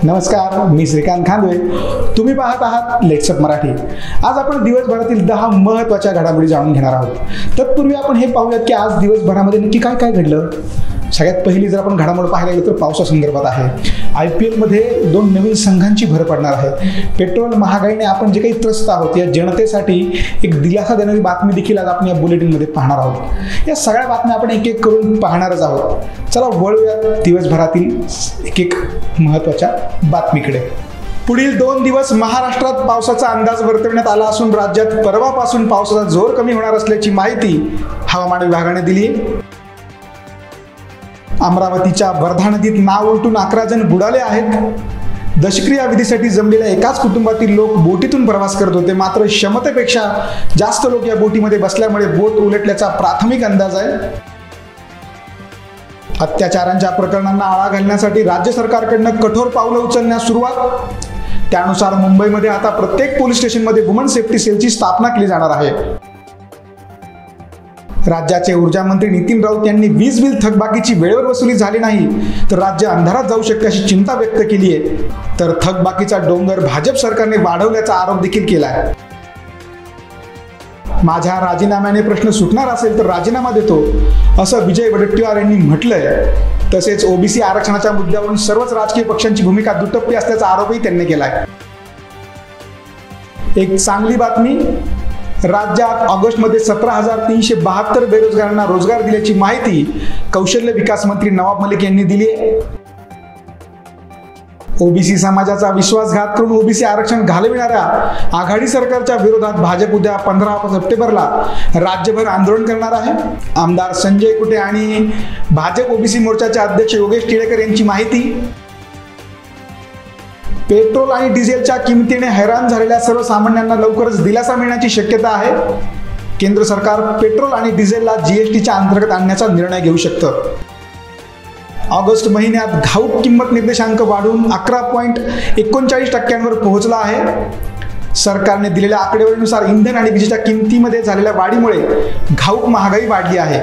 नमस्कार, मी श्रीकांत खांदवे. तुम्ही पाहत आहात लेट्स अप मराठी. आज आपण दिवसभरातील 10 महत्त्वाच्या घडामोडी जाणून घेणार आहोत. तत्पूर्वी आपण हे पाहूयात की आज दिवसभरामध्ये नक्की काय काय घडलं. सगळ्यात पहिली जर आपण घडामोड पाहायला गेलो तर पावसासंदर्भात आहे. IPL मध्ये 2 नवीन संघांची भर पडणार आहे. पेट्रोल महागाईने आपण जे काही त्रस्त आहोत या जनतेसाठी एक दिलासा देणारी बातमी देखील आज आपण या बुलेटिनमध्ये पाहणार आहोत. या सगळ्या बातम्या आपण एक एक करून पाहणारच आहोत. चला वळूया दिवसभरातील एक एक महत्त्वाच्या बातमीकडे. पुढील 2 दिवस महाराष्ट्रात पावसाचा अंदाज वर्तवण्यात आला असून राज्यात परवापासून पावसाचा जोर कमी होणार असल्याची माहिती हवामान विभागाने दिली. अमरावतीच्या वर्धा नदीत नाव उलटून 11 जण बुडाले आहेत. दशक्रिया विधीसाठी जमलेल्या एकाच कुटुंबातील लोक बोटीतून प्रवास करत होते, मात्र क्षमतेपेक्षा जास्त लोक या बोटीमध्ये बसल्यामुळे बोट उलटल्याचा प्राथमिक अंदाज आहे. अत्याचारांच्या प्रकरणांना आळा घालण्यासाठी राज्य सरकारकडून कठोर पावलं उचलण्यास सुरुवात. त्यानुसार मुंबईमध्ये आता प्रत्येक पोलीस स्टेशनमध्ये वुमन सेफ्टी सेलची स्थापना केली जाणार आहे. राज्याचे ऊर्जा मंत्री नितीन राऊत यांनी वीज बिल थकबाकीची वेळेवर वसुली झाली नाही तर राज्य अंधारात जाऊ शकते अशी चिंता व्यक्त केली आहे. तर थकबाकीचा डोंगर भाजप सरकारने वाढवल्याचा आरोप देखील केला आहे. माझ्या राजीनाम्याने प्रश्न सुटणार असेल तर राजीनामा देतो असं विजय वडेट्टीवार यांनी म्हटलंय. तसेच ओबीसी आरक्षणाच्या मुद्द्यावरून सर्वच राजकीय पक्षांची भूमिका दुटप्पी असल्याचा आरोपही त्यांनी केलाय. एक चांगली बातमी, राज्यात ऑगस्टमध्ये 17,372 बेरोजगारांना रोजगार दिल्याची माहिती कौशल्य विकास मंत्री नवाब मलिक यांनी दिली आहे. ओबीसी समाजाचा विश्वासघात करून ओबीसी आरक्षण घालविणाऱ्या आघाडी सरकारच्या विरोधात भाजप उद्या 15 सप्टेंबरला राज्यभर आंदोलन करणार आहे. आमदार संजय कुटे आणि भाजप ओबीसी मोर्चाचे अध्यक्ष योगेश टिळेकर यांची माहिती. पेट्रोल आणि डिझेलच्या किमतीने हैराण झालेल्या सर्वसामान्यांना लवकरच दिलासा मिळण्याची शक्यता आहे. केंद्र सरकार पेट्रोल आणि डिझेलला GSTच्या अंतर्गत आणण्याचा निर्णय घेऊ शकतं. ऑगस्ट महिन्यात घाऊक किंमत निर्देशांक वाढून 11.39% पोहोचला आहे. सरकारने दिलेल्या आकडेवारीनुसार इंधन आणि विजेच्या किमतीमध्ये झालेल्या वाढीमुळे घाऊक महागाई वाढली आहे.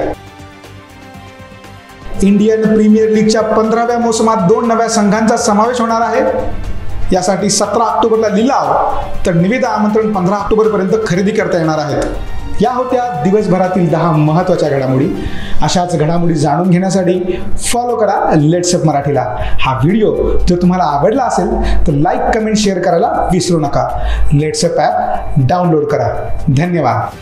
इंडियन प्रीमियर लीगच्या 15व्या मोसमात 2 नव्या संघांचा समावेश होणार आहे. यासाठी 17 ऑक्टोबरला लिलाव तर निविदा आमंत्रण 15 ऑक्टोबरपर्यंत खरेदी करता येणार आहेत. या होत्या दिवसभरातील 10 महत्त्वाच्या घडामोडी. अशाच घडामोडी जाणून घेण्यासाठी फॉलो करा लेट्स अप मराठीला. हा व्हिडिओ जर तुम्हाला आवडला असेल तर लाईक, कमेंट, शेअर करायला विसरू नका. लेट्स अप ॲप डाउनलोड करा. धन्यवाद.